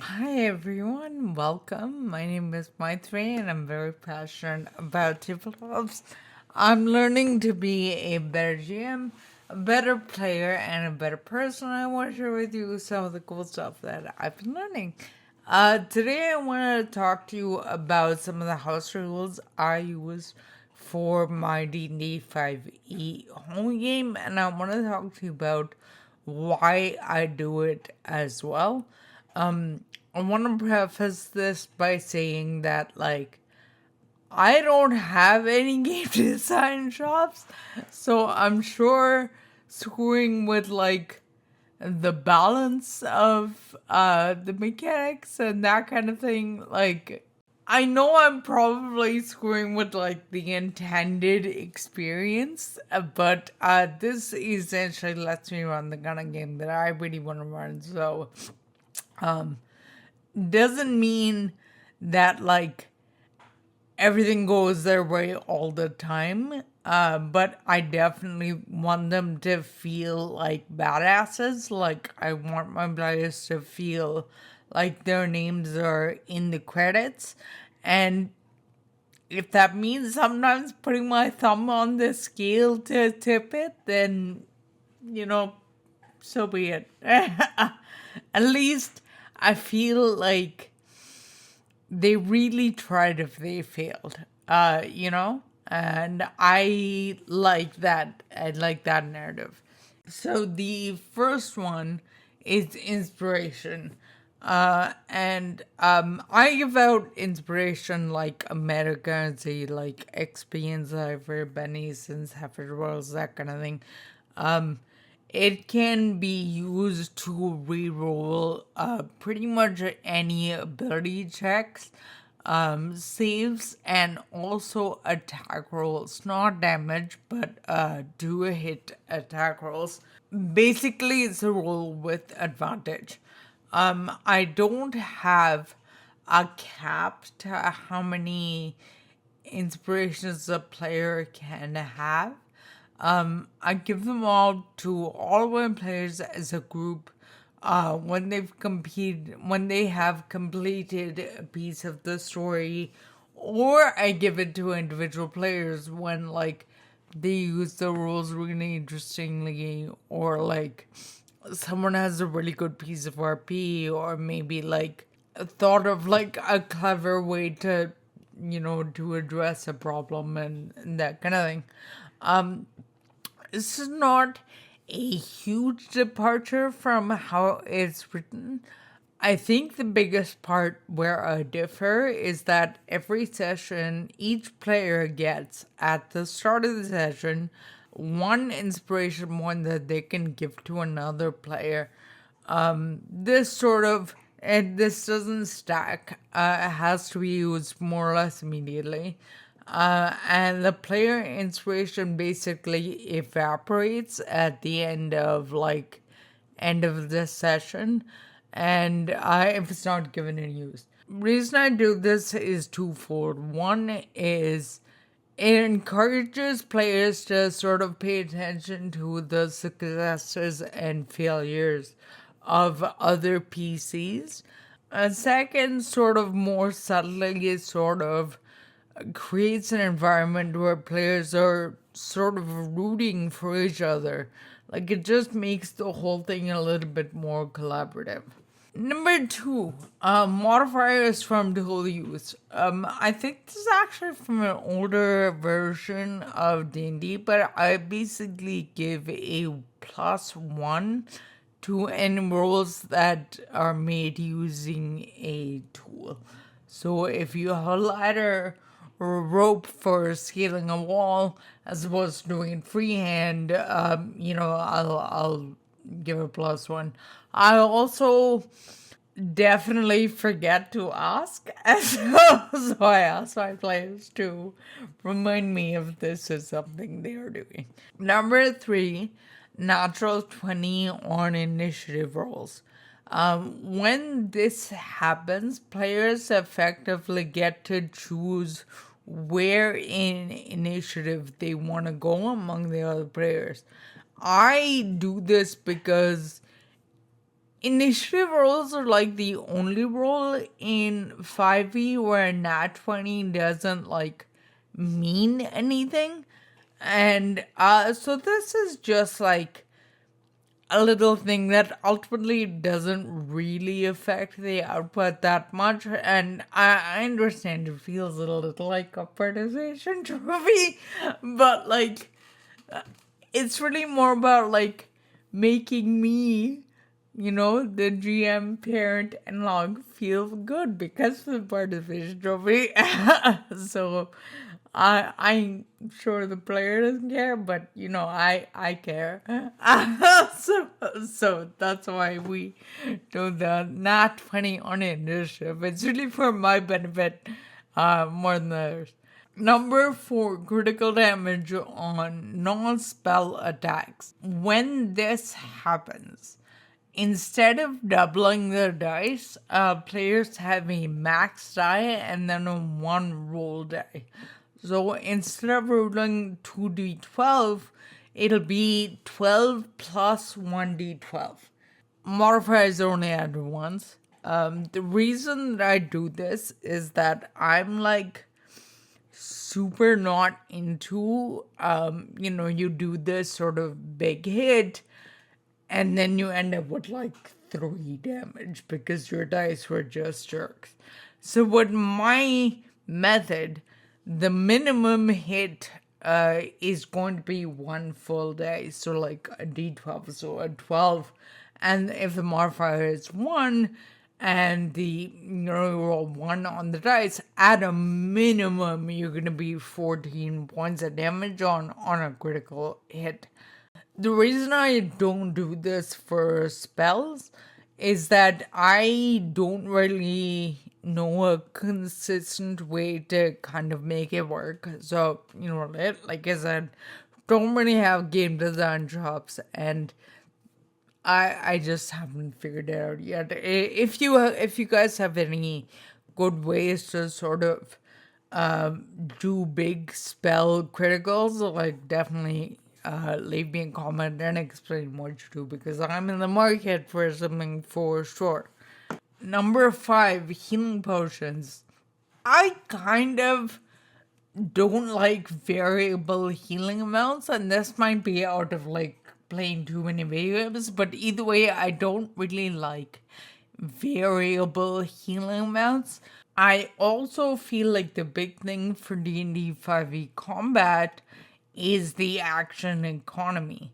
Hi everyone, welcome. My name is Maitri and I'm very passionate about develops. I'm learning to be a better GM, a better player, and a better person. I want to share with you some of the cool stuff that I've been learning. Today I want to talk to you about some of the house rules I use for my D&D 5e home game, and I want to talk to you about why I do it as well. I want to preface this by saying that, I don't have any game design shops, so I'm sure screwing with, the balance of the mechanics and that kind of thing, I know I'm probably screwing with, the intended experience, but this essentially lets me run the kind of game that I really want to run, so doesn't mean that everything goes their way all the time. But I definitely want them to feel like badasses. Like I want my players to feel like their names are in the credits. And if that means sometimes putting my thumb on the scale to tip it, then, you know, so be it. At least I feel like they really tried if they failed, and I like that narrative. So the first one is inspiration. And I give out inspiration like America, say like XP and Cypher, Benny's and Heifer Worlds, that kind of thing. It can be used to reroll pretty much any ability checks, saves, and also attack rolls. Not damage, but do hit attack rolls. Basically, it's a roll with advantage. I don't have a cap to how many inspirations a player can have. I give them all to all of my players as a group when they have completed a piece of the story, or I give it to individual players when they use the rules really interestingly, or someone has a really good piece of RP, or maybe thought of a clever way to to address a problem and that kind of thing. This is not a huge departure from how it's written. I think the biggest part where I differ is that every session, each player gets at the start of the session one inspiration point that they can give to another player. This sort of, and this doesn't stack, it has to be used more or less immediately. And the player inspiration basically evaporates at the end of the session, and if it's not given any use. Reason I do this is twofold. One is it encourages players to sort of pay attention to the successes and failures of other PCs. A second, sort of more subtly, is sort of creates an environment where players are sort of rooting for each other. Like it just makes the whole thing a little bit more collaborative. Number two, modifiers from dual use. I think this is actually from an older version of D&D, but I basically give a +1 to any rolls that are made using a tool. So if you have a ladder or a rope for scaling a wall, as opposed to doing it freehand, I'll give a +1. I also definitely forget to ask, so I ask my players to remind me if this is something they are doing. Number three, natural 20 on initiative rolls. When this happens, players effectively get to choose where in initiative they want to go among the other players. I do this because Initiative rolls are like the only roll in 5e where nat 20 doesn't like mean anything. And so this is just like a little thing that ultimately doesn't really affect the output that much. And I understand it feels a little like a participation trophy, but like it's really more about like making me, the GM parent and log feel good because of the participation trophy. So I'm sure the player doesn't care, but I care. So that's why we do the not 20 on initiative. It's really for my benefit more than others. Number 4, critical damage on non-spell attacks. When this happens, instead of doubling the dice, players have a max die and then a 1 roll die. So instead of rolling 2d12, it'll be 12 plus 1d12. Modifiers are only added once. The reason that I do this is that I'm like super not into, you do this sort of big hit and then you end up with like 3 damage because your dice were just jerks. So with my method, the minimum hit is going to be 1 full dice, so like a d12, so a 12. And if the modifier is 1 and you roll 1 on the dice, at a minimum you're going to be 14 points of damage on a critical hit. The reason I don't do this for spells is that I don't really know a consistent way to kind of make it work. So, like I said, don't really have game design chops, and I just haven't figured it out yet. If you guys have any good ways to sort of do big spell criticals, like definitely leave me a comment and explain what you do, because I'm in the market for something for sure. Number 5, healing potions. I kind of don't like variable healing amounts, and this might be out of like playing too many video games, but either way, I don't really like variable healing amounts. I also feel like the big thing for D&D 5e combat is the action economy.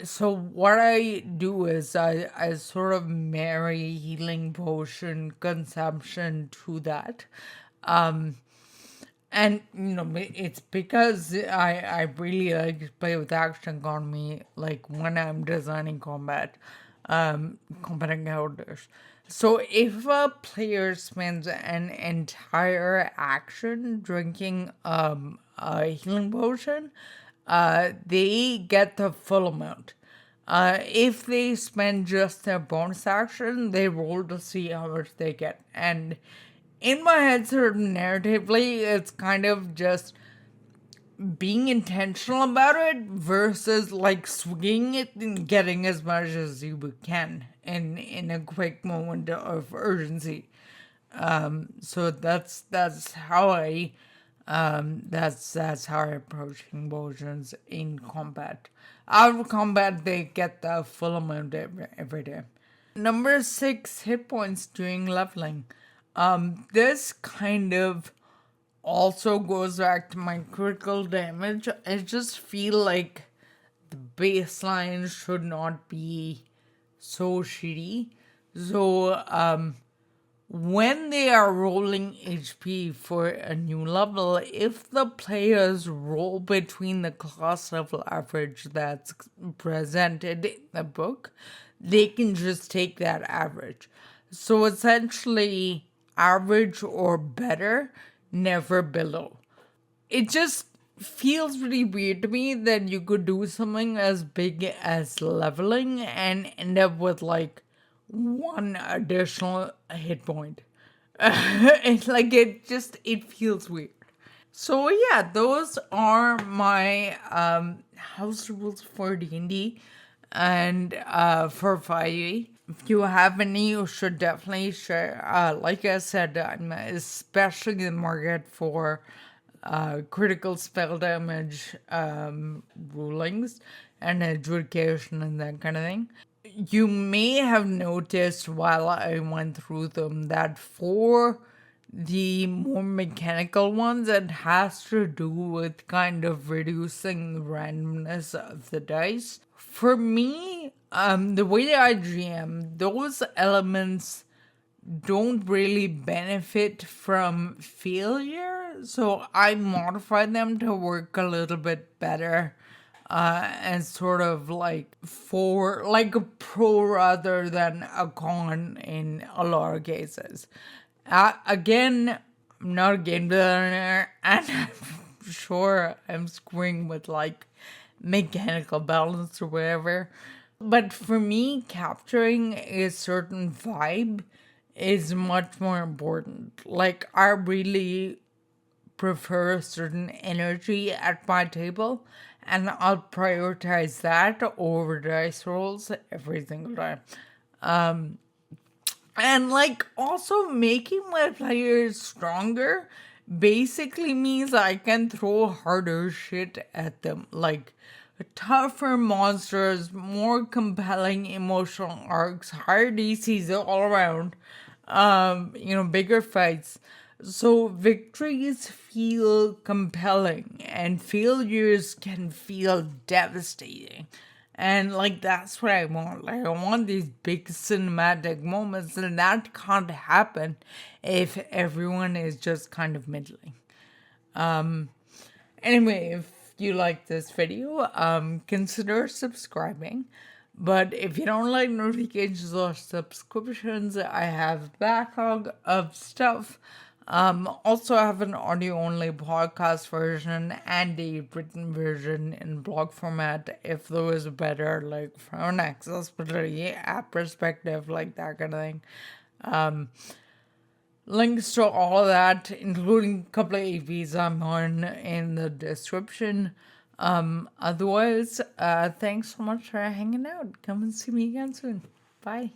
So what I do is I sort of marry healing potion consumption to that. And it's because I really like to play with action economy, like when I'm designing combat encounters. So if a player spends an entire action drinking a healing potion, they get the full amount. If they spend just their bonus action, they roll to see how much they get. And in my head, sort of narratively, it's kind of just being intentional about it versus like swinging it and getting as much as you can in a quick moment of urgency. So that's how I that's how I approach emotions in combat. Out of combat, they get the full amount every day. Number 6, hit points during leveling. This kind of also goes back to my critical damage. I just feel like the baseline should not be so shitty. So, when they are rolling HP for a new level, if the players roll between the class level average that's presented in the book, they can just take that average. So essentially, average or better, never below. It just feels really weird to me that you could do something as big as leveling and end up with like 1 additional hit point. It's like it feels weird. So yeah, those are my house rules for D&D. and for 5e. If you have any, you should definitely share. Like I said, I'm especially in the market for critical spell damage rulings and adjudication and that kind of thing. You may have noticed while I went through them that for the more mechanical ones, it has to do with kind of reducing the randomness of the dice. For me, the way that I GM, those elements don't really benefit from failure, so I modify them to work a little bit better, and sort of like for like a pro rather than a con in a lot of cases. Again, I'm not a game designer, and I'm sure I'm screwing with like mechanical balance or whatever. But for me, capturing a certain vibe is much more important. Like, I really prefer a certain energy at my table, and I'll prioritize that over dice rolls every single time. And like also making my players stronger basically means I can throw harder shit at them. Like tougher monsters, more compelling emotional arcs, higher DCs all around, bigger fights. So victories feel compelling and failures can feel devastating. And like that's what I want. Like I want these big cinematic moments, and that can't happen if everyone is just kind of middling. Anyway, if you like this video, consider subscribing. But if you don't like notifications or subscriptions, I have a backlog of stuff. Also, I have an audio-only podcast version and a written version in blog format if those are better, like from an accessibility app perspective, like that kind of thing. Links to all of that, including a couple of AVs I'm on, in the description. Otherwise, thanks so much for hanging out. Come and see me again soon. Bye.